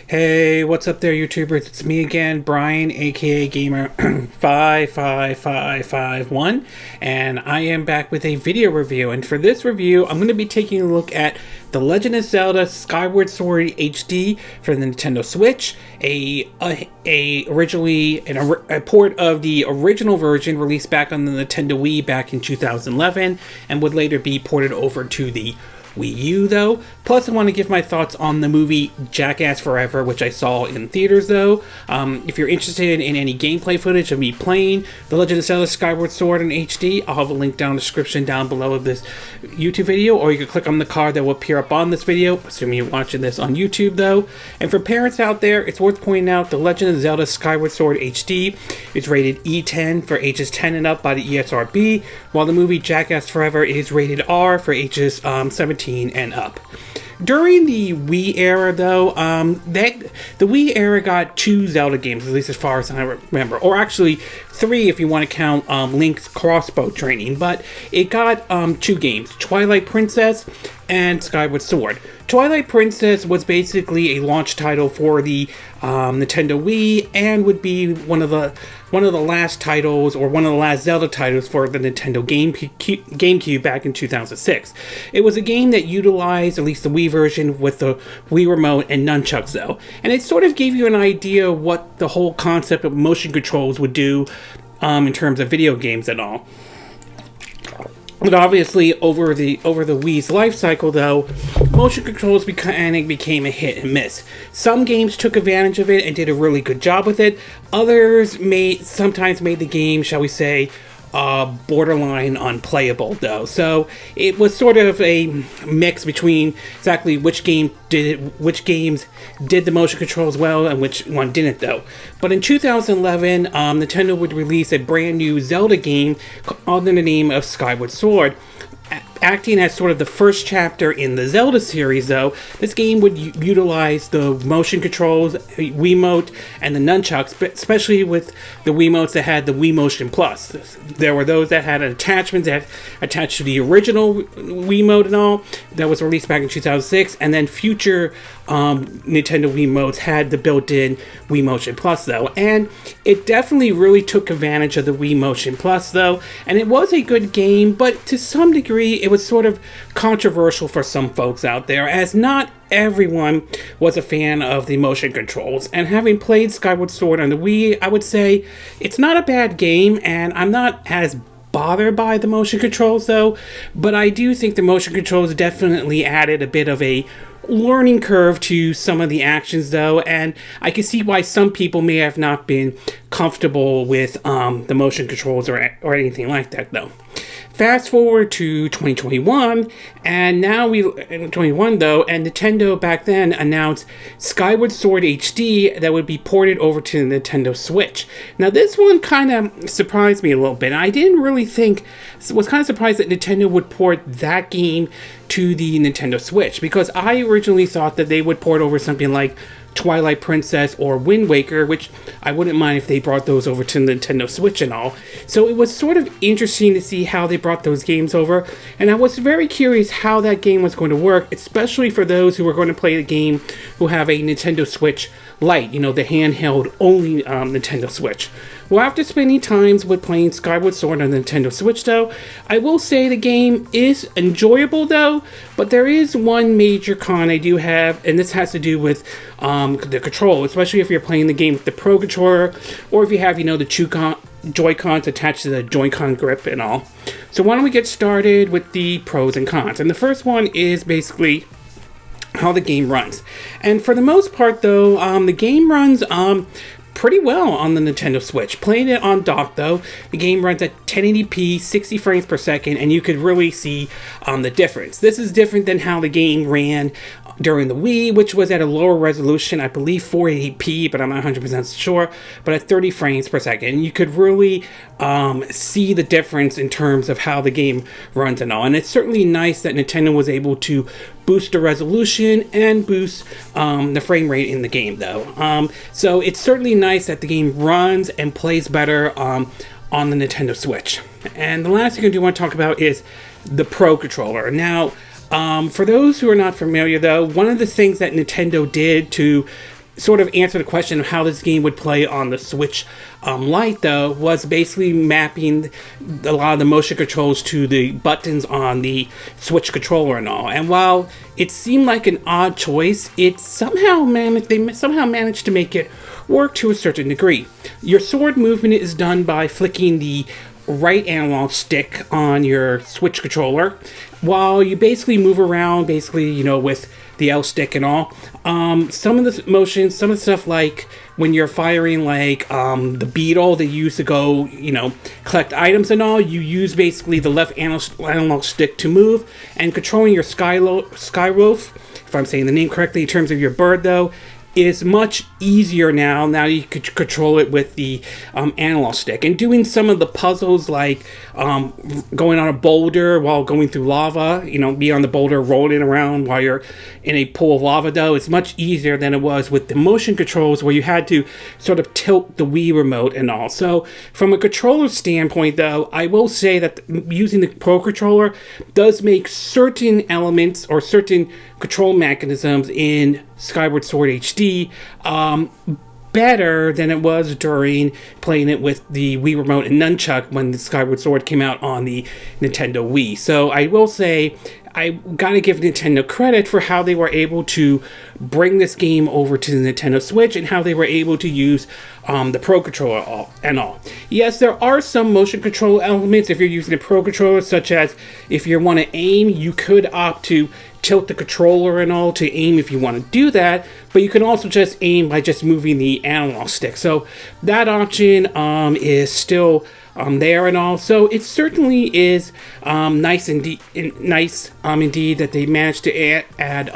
Hey, what's up there, YouTubers? It's me again, Brian, aka Gamer 55551, and I am back with a video review. And for this review, I'm going to be taking a look at The Legend of Zelda Skyward Sword HD for the Nintendo Switch, a port of the original version released back on the Nintendo Wii back in 2011, and would later be ported over to the Wii U though. Plus I want to give my thoughts on the movie Jackass Forever, which I saw in theaters though. If you're interested in any gameplay footage of me playing The Legend of Zelda Skyward Sword in HD, I'll have a link down in the description down below of this YouTube video, or you can click on the card that will appear up on this video, assuming you're watching this on YouTube though. And for parents out there, it's worth pointing out The Legend of Zelda Skyward Sword HD is rated E10 for ages 10 and up by the ESRB, while the movie Jackass Forever is rated R for ages 17 and up. During the Wii era, though, the Wii era got 2 Zelda games, at least as far as I remember, or actually 3 if you want to count Link's crossbow training. But it got 2 games: Twilight Princess and Skyward Sword. Twilight Princess was basically a launch title for the Nintendo Wii, and would be one of the last titles, or one of the last Zelda titles for the Nintendo GameCube back in 2006. It was a game that utilized, at least the Wii version, with the Wii Remote and nunchucks though, and it sort of gave you an idea what the whole concept of motion controls would do in terms of video games and all. But obviously, over the Wii's life cycle, though, motion controls became a hit and miss. Some games took advantage of it and did a really good job with it. Others sometimes made the game, shall we say, borderline unplayable, though. So it was sort of a mix between exactly which games did the motion controls well and which one didn't, though. But in 2011, Nintendo would release a brand new Zelda game under the name of Skyward Sword. Acting as sort of the first chapter in the Zelda series, though, this game would utilize the motion controls, Wiimote, and the nunchucks, but especially with the Wiimotes that had the Wii Motion Plus. There were those that had attachments that attached to the original Wiimote and all, that was released back in 2006, and then future Nintendo Wiimotes had the built-in Wii Motion Plus, though. And it definitely really took advantage of the Wii Motion Plus, though, and it was a good game, but to some degree it was sort of controversial for some folks out there, as not everyone was a fan of the motion controls. And having played Skyward Sword on the Wii, I would say it's not a bad game, and I'm not as bothered by the motion controls though, but I do think the motion controls definitely added a bit of a learning curve to some of the actions though, and I can see why some people may have not been comfortable with the motion controls or anything like that though. Fast forward to 2021, and now in 21 though, and Nintendo back then announced Skyward Sword HD that would be ported over to the Nintendo Switch. Now this one kind of surprised me a little bit. I didn't really was kind of surprised that Nintendo would port that game to the Nintendo Switch, because I originally thought that they would port over something like Twilight Princess or Wind Waker, which I wouldn't mind if they brought those over to Nintendo Switch and all. So it was sort of interesting to see how they brought those games over, and I was very curious how that game was going to work, especially for those who were going to play the game who have a Nintendo Switch Lite, the handheld only Nintendo Switch. Well, after spending times with playing Skyward Sword on the Nintendo Switch though, I will say the game is enjoyable though, but there is one major con I do have, and this has to do with the control, especially if you're playing the game with the Pro Controller, or if you have, the Joy-Cons attached to the Joy-Con grip and all. So why don't we get started with the pros and cons. And the first one is basically how the game runs. And for the most part though, the game runs pretty well on the Nintendo Switch. Playing it on dock though, the game runs at 1080p, 60 frames per second, and you could really see the difference. This is different than how the game ran during the Wii, which was at a lower resolution, I believe 480p, but I'm not 100% sure, but at 30 frames per second. You could really see the difference in terms of how the game runs and all. And it's certainly nice that Nintendo was able to boost the resolution and boost the frame rate in the game though. So it's certainly nice that the game runs and plays better on the Nintendo Switch. And the last thing I do want to talk about is the Pro Controller. Now, for those who are not familiar though, one of the things that Nintendo did to sort of answer the question of how this game would play on the Switch Lite, though, was basically mapping a lot of the motion controls to the buttons on the Switch controller and all. And while it seemed like an odd choice, they somehow managed to make it work to a certain degree. Your sword movement is done by flicking the right analog stick on your Switch controller, while you basically move around, with the L stick and all. Some of the motions, some of the stuff like when you're firing the beetle they use to go, collect items and all, you use basically the left analog stick to move, and controlling your Skywolf, if I'm saying the name correctly, in terms of your bird though, is much easier now. Now you could control it with the analog stick. And doing some of the puzzles like going on a boulder while going through lava, be on the boulder rolling around while you're in a pool of lava though, it's much easier than it was with the motion controls where you had to sort of tilt the Wii remote and all. So from a controller standpoint though, I will say that using the Pro Controller does make certain elements or certain control mechanisms in Skyward Sword HD better than it was during playing it with the Wii Remote and Nunchuck when the Skyward Sword came out on the Nintendo Wii. So I will say, I gotta give Nintendo credit for how they were able to bring this game over to the Nintendo Switch and how they were able to use the Pro Controller and all. Yes, there are some motion control elements if you're using a Pro Controller, such as if you want to aim, you could opt to tilt the controller and all to aim if you want to do that, but you can also just aim by just moving the analog stick. So that option is still there and all. So it certainly is nice indeed that they managed to add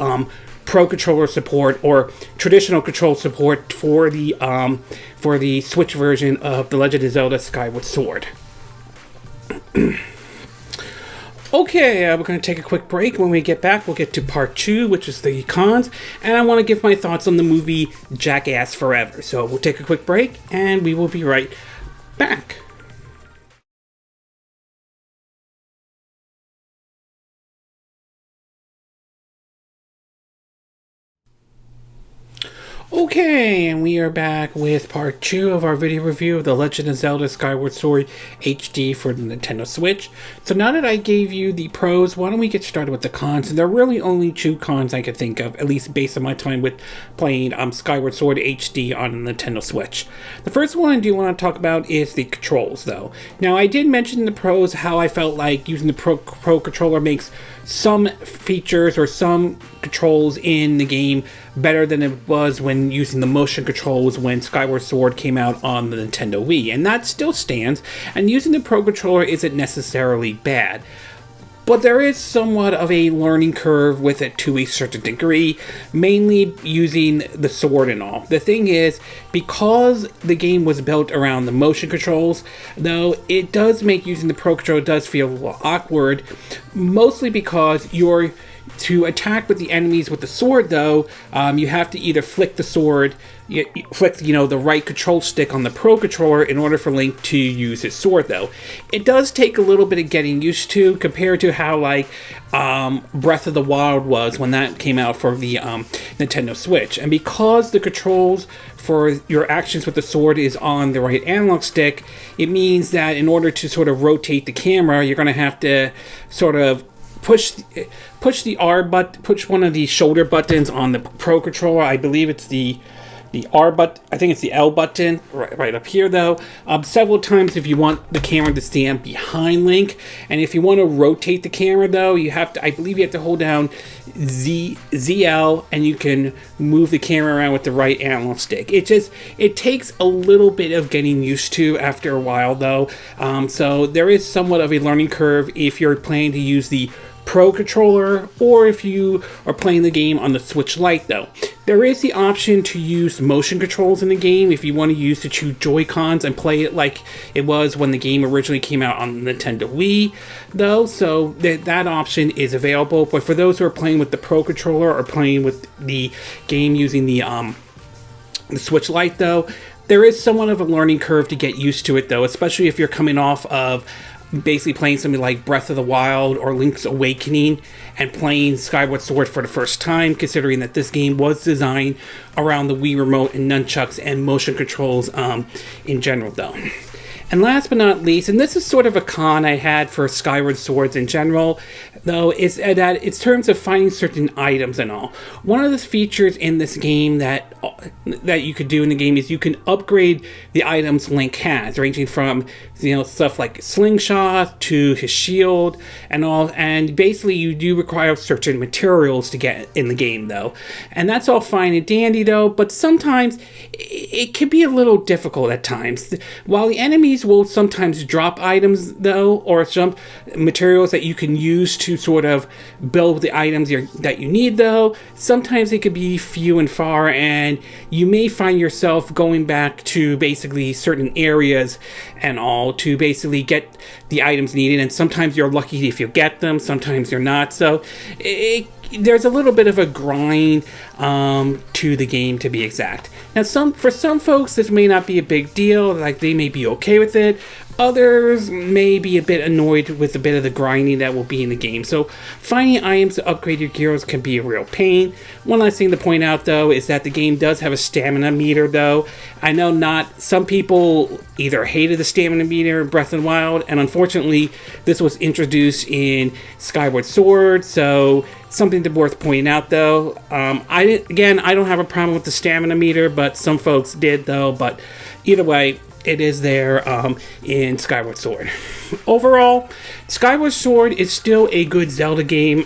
Pro Controller support or traditional control support for the Switch version of The Legend of Zelda Skyward Sword. Okay, we're going to take a quick break. When we get back, we'll get to part 2, which is the cons, and I want to give my thoughts on the movie Jackass Forever. So we'll take a quick break, and we will be right back. Okay, and we are back with part 2 of our video review of The Legend of Zelda Skyward Sword HD for the Nintendo Switch. So now that I gave you the pros, why don't we get started with the cons? And there are really only 2 cons I could think of, at least based on my time with playing Skyward Sword HD on the Nintendo Switch. The first one I do want to talk about is the controls, though. Now, I did mention in the pros how I felt like using the Pro Controller makes some features or some controls in the game better than it was when using the motion controls when Skyward Sword came out on the Nintendo Wii, and that still stands, and using the Pro Controller isn't necessarily bad. But there is somewhat of a learning curve with it to a certain degree, mainly using the sword and all. The thing is, because the game was built around the motion controls, though, it does make using the Pro Controller does feel a little awkward, mostly because to attack with the enemies with the sword, though, you have to either flick the sword, flick, the right control stick on the Pro Controller in order for Link to use his sword, though. It does take a little bit of getting used to compared to how, Breath of the Wild was when that came out for the Nintendo Switch. And because the controls for your actions with the sword is on the right analog stick, it means that in order to sort of rotate the camera, you're going to have to sort of push the R button, push one of the shoulder buttons on the Pro Controller. I believe it's the R button. I think it's the L button right up here, though. Several times if you want the camera to stand behind Link, and if you want to rotate the camera, though, I believe you have to hold down ZL, and you can move the camera around with the right analog stick. It takes a little bit of getting used to after a while, though. So there is somewhat of a learning curve if you're planning to use the Pro Controller, or if you are playing the game on the Switch Lite, though. There is the option to use motion controls in the game if you want to use the 2 Joy-Cons and play it like it was when the game originally came out on the Nintendo Wii, though, so that option is available. But for those who are playing with the Pro Controller or playing with the game using the Switch Lite, though, there is somewhat of a learning curve to get used to it, though, especially if you're coming off of basically playing something like Breath of the Wild or Link's Awakening and playing Skyward Sword for the first time, considering that this game was designed around the Wii Remote and nunchucks and motion controls in general, though. And last but not least, and this is sort of a con I had for Skyward Swords in general, though, is that in terms of finding certain items and all. One of the features in this game that you could do in the game is you can upgrade the items Link has, ranging from, you know, stuff like slingshot to his shield and all. And basically, you do require certain materials to get in the game, though. And that's all fine and dandy, though. But sometimes it can be a little difficult at times. While the enemies will sometimes drop items, though, or some materials that you can use to sort of build the items that you need, though, sometimes it could be few and far, and you may find yourself going back to basically certain areas and all to basically get the items needed. And sometimes you're lucky if you get them, sometimes you're not. So there's a little bit of a grind to the game, to be exact. Now, for some folks, this may not be a big deal. Like, they may be okay with it. Others may be a bit annoyed with a bit of the grinding that will be in the game. So finding items to upgrade your gears can be a real pain. One last thing to point out, though, is that the game does have a stamina meter, though. I know some people either hated the stamina meter in Breath of the Wild, and unfortunately, this was introduced in Skyward Sword, so something worth pointing out, though. I don't have a problem with the stamina meter, but some folks did, though. But either way, it is there in Skyward Sword. Overall, Skyward Sword is still a good Zelda game,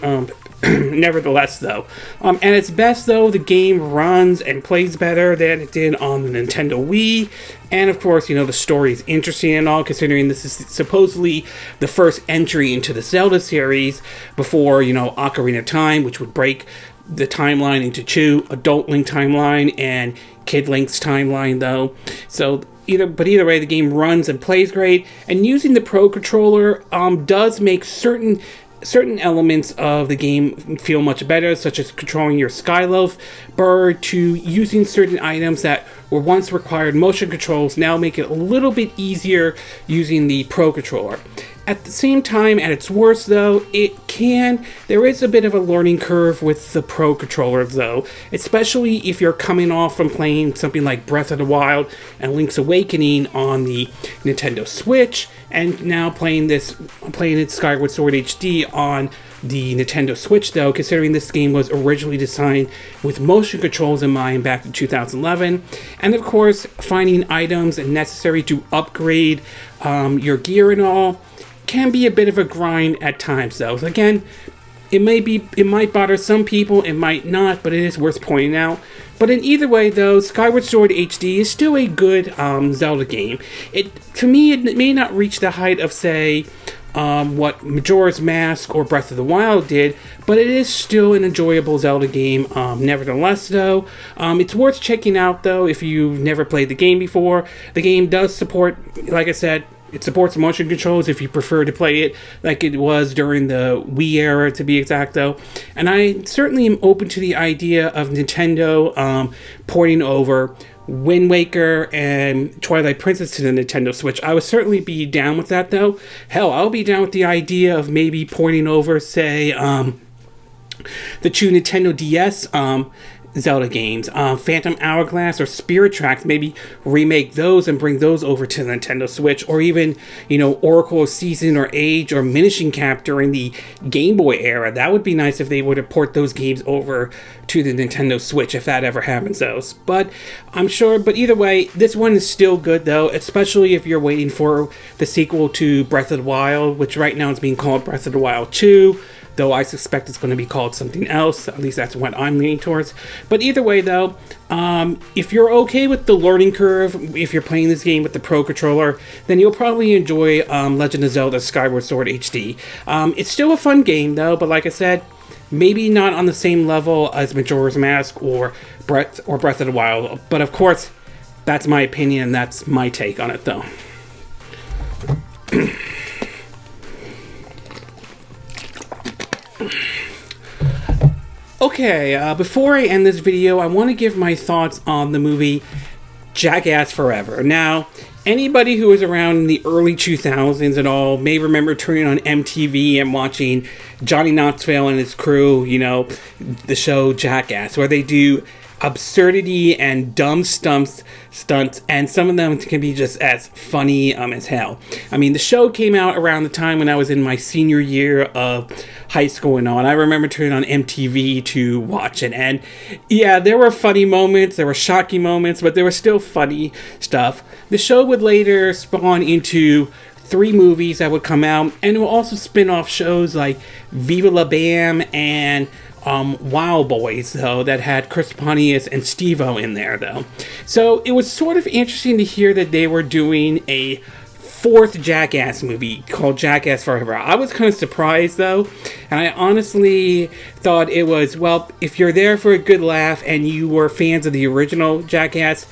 nevertheless, though. At its best, though, the game runs and plays better than it did on the Nintendo Wii. And of course, you know, the story is interesting and all, considering this is supposedly the first entry into the Zelda series before, you know, Ocarina of Time, which would break the timeline into two, Adult Link timeline and Kid Link's timeline, though. So either way, the game runs and plays great, and using the Pro Controller does make certain elements of the game feel much better, such as controlling your Skyloaf bird, to using certain items that were once required motion controls now make it a little bit easier using the Pro Controller. At the same time, at its worst, though, there is a bit of a learning curve with the Pro Controller, though, especially if you're coming off from playing something like Breath of the Wild and Link's Awakening on the Nintendo Switch, and now playing it Skyward Sword HD on the Nintendo Switch, though, considering this game was originally designed with motion controls in mind back in 2011. And of course, finding items necessary to upgrade your gear and all can be a bit of a grind at times, though. So again, it might bother some people, it might not, but it is worth pointing out. But in either way, though, Skyward Sword HD is still a good Zelda game. To me, it may not reach the height of, say, what Majora's Mask or Breath of the Wild did, but it is still an enjoyable Zelda game nevertheless, though. It's worth checking out, though, if you've never played the game before. The game does support, like I said, it supports motion controls if you prefer to play it like it was during the Wii era, to be exact, though. And I certainly am open to the idea of Nintendo porting over Wind Waker and Twilight Princess to the Nintendo Switch. I would certainly be down with that, though. Hell, I'll be down with the idea of maybe porting over, say, the two Nintendo DS Zelda games, Phantom Hourglass or Spirit Tracks, maybe remake those and bring those over to the Nintendo Switch, or even, you know, Oracle of Season or Age or Minishing Cap during the Game Boy era. That would be nice if they would have port those games over to the Nintendo Switch, if that ever happens, those. But either way, this one is still good, though, especially if you're waiting for the sequel to Breath of the Wild, which right now is being called Breath of the Wild 2. Though I suspect it's going to be called something else. At least that's what I'm leaning towards. But either way, though, if you're okay with the learning curve, if you're playing this game with the Pro Controller, then you'll probably enjoy Legend of Zelda Skyward Sword HD. It's still a fun game, though, but like I said, maybe not on the same level as Majora's Mask or Breath of the Wild. But of course, that's my opinion, and that's my take on it, though. Okay, before I end this video, I want to give my thoughts on the movie Jackass Forever. Now, Anybody who was around in the early 2000s and all may remember turning on MTV and watching Johnny Knoxville and his crew, you know, the show Jackass, where they do absurdity and dumb stunts, and some of them can be just as funny as hell. I mean, the show came out around the time when I was in my senior year of high school and all, and I remember turning on MTV to watch it, and yeah, there were funny moments, there were shocking moments, but there was still funny stuff. The show would later spawn into 3 movies that would come out, and it will also spin off shows like Viva La Bam and Wild Boys, though, that had Chris Pontius and Steve-O in there, though. So it was sort of interesting to hear that they were doing a 4th Jackass movie called Jackass Forever. I was kind of surprised, though, and I honestly thought it was, well, if you're there for a good laugh and you were fans of the original Jackass,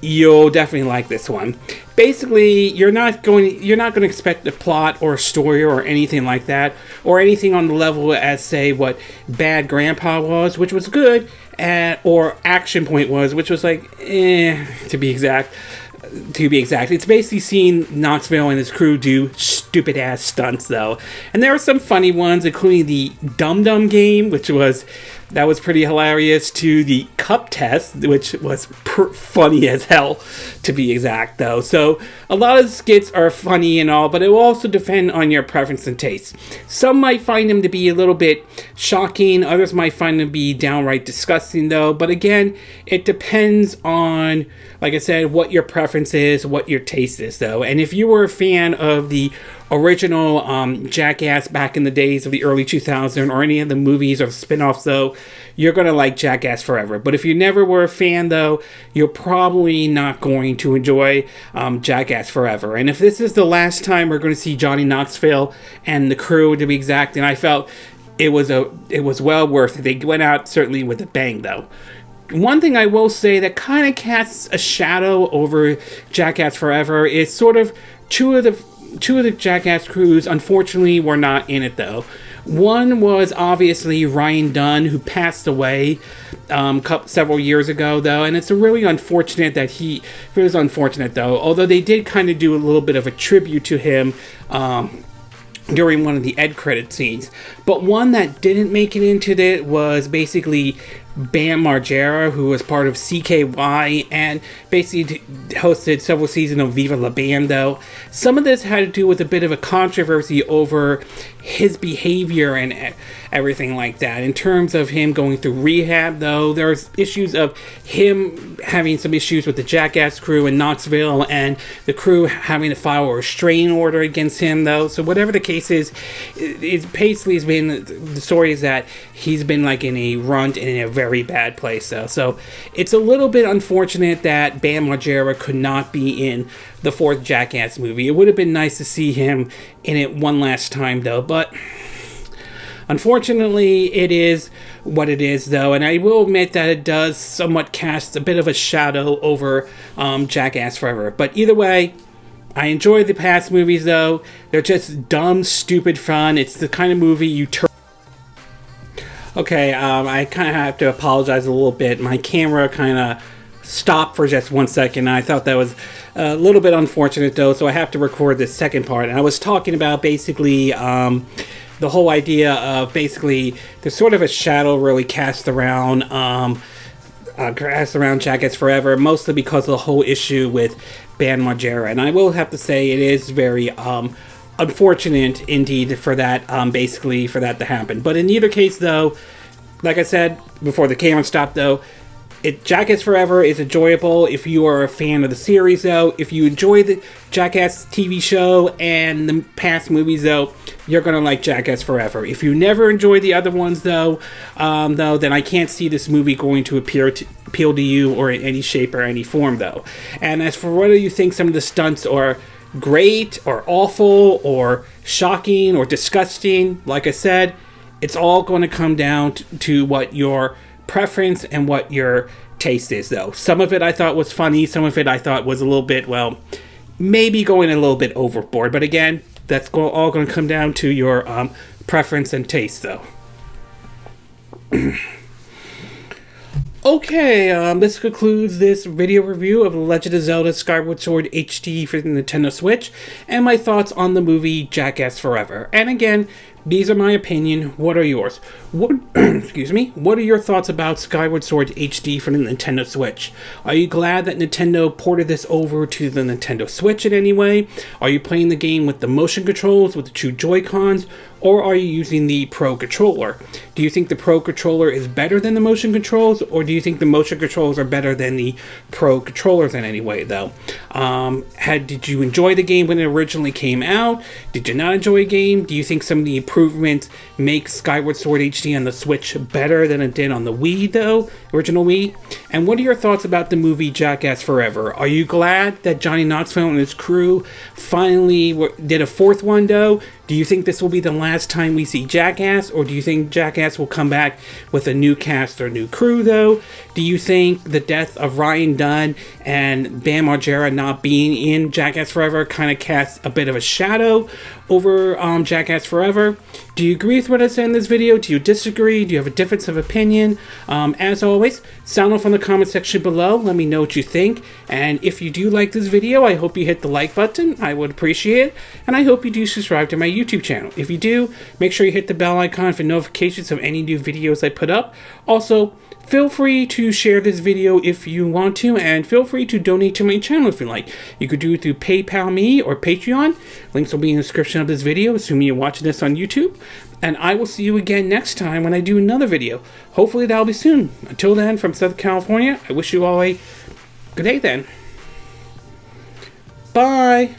you'll definitely like this one. Basically, you're not going to expect a plot or a story or anything like that, or anything on the level as, say, what Bad Grandpa was, which was good, or Action Point was, which was like, to be exact. It's basically seeing Knoxville and his crew do stupid ass stunts, though. And there were some funny ones, including the Dum Dum game, that was pretty hilarious, to the cup test, which was funny as hell, to be exact, though. So a lot of skits are funny and all, but it will also depend on your preference and taste. Some might find them to be a little bit shocking, others might find them to be downright disgusting, though. But again, it depends on, like I said, what your preference is, what your taste is, though. And if you were a fan of the original Jackass back in the days of the early 2000s, or any of the movies or spin-offs, though, you're going to like Jackass Forever. But if you never were a fan, though, you're probably not going to enjoy Jackass Forever. And if this is the last time we're going to see Johnny Knoxville and the crew, to be exact, and I felt it was well worth it. They went out certainly with a bang, though. One thing I will say that kind of casts a shadow over Jackass Forever is sort of two of the Jackass crews, unfortunately, were not in it, though. One was obviously Ryan Dunn, who passed away several years ago, though, and it's really unfortunate that it was unfortunate, though, although they did kind of do a little bit of a tribute to him during one of the end credit scenes. But one that didn't make it into it was basically Bam Margera, who was part of CKY and basically hosted several seasons of Viva La Bam, though. Some of this had to do with a bit of a controversy over his behavior and everything like that. In terms of him going through rehab, though, there's issues of him having some issues with the Jackass crew in Knoxville and the crew having to file a restraining order against him, though. So whatever the case is, it basically has been, the story is that he's been like in a runt and in a very bad place, though. So it's a little bit unfortunate that Bam Margera could not be in the 4th Jackass movie. It would have been nice to see him in it one last time, though, but unfortunately, it is what it is, though, and I will admit that it does somewhat cast a bit of a shadow over Jackass Forever. But either way, I enjoyed the past movies, though. They're just dumb, stupid fun. It's the kind of movie you turn... Okay, I kind of have to apologize a little bit. My camera kind of stopped for just 1 second. I thought that was a little bit unfortunate, though, so I have to record this second part. And I was talking about basically the whole idea of basically there's sort of a shadow really cast around Jackass Forever, mostly because of the whole issue with Bam Margera. And I will have to say it is very unfortunate indeed for that, basically for that to happen. But in either case, though, like I said before the camera stopped, though, Jackass Forever is enjoyable if you are a fan of the series, though. If you enjoy the Jackass TV show and the past movies, though, you're going to like Jackass Forever. If you never enjoy the other ones, though, then I can't see this movie going to appeal to you or in any shape or any form, though. And as for whether you think some of the stunts are great or awful or shocking or disgusting, like I said, it's all going to come down to what your preference and what your taste is, though. Some of it I thought was funny, some of it I thought was a little bit, well, maybe going a little bit overboard. But again, that's all going to come down to your preference and taste, though. Okay, this concludes this video review of The Legend of Zelda Skyward Sword HD for the Nintendo Switch, and my thoughts on the movie Jackass Forever. And again, these are my opinion. What are yours? Excuse me. What are your thoughts about Skyward Sword HD for the Nintendo Switch? Are you glad that Nintendo ported this over to the Nintendo Switch in any way? Are you playing the game with the motion controls, with the two Joy-Cons, or are you using the Pro Controller? Do you think the Pro Controller is better than the motion controls, or do you think the motion controls are better than the Pro Controllers in any way, though? Did you enjoy the game when it originally came out? Did you not enjoy the game? Do you think some of the improvements make Skyward Sword HD on the Switch better than it did on the Wii, though? Original Wii? And what are your thoughts about the movie Jackass Forever? Are you glad that Johnny Knoxville and his crew finally did a fourth one, though? Do you think this will be the last time we see Jackass, or do you think Jackass will come back with a new cast or new crew, though? Do you think the death of Ryan Dunn and Bam Margera not being in Jackass Forever kind of casts a bit of a shadow over Jackass Forever? Do you agree with what I said in this video? Do you disagree? Do you have a difference of opinion? As always, sound off in the comment section below. Let me know what you think. And if you do like this video, I hope you hit the like button. I would appreciate it. And I hope you do subscribe to my YouTube channel. If you do, make sure you hit the bell icon for notifications of any new videos I put up. Also, feel free to share this video if you want to, and feel free to donate to my channel if you like. You could do it through PayPal me or Patreon. Links will be in the description of this video, assuming you're watching this on YouTube. And I will see you again next time when I do another video. Hopefully that'll be soon. Until then, from Southern California, I wish you all a good day then. Bye!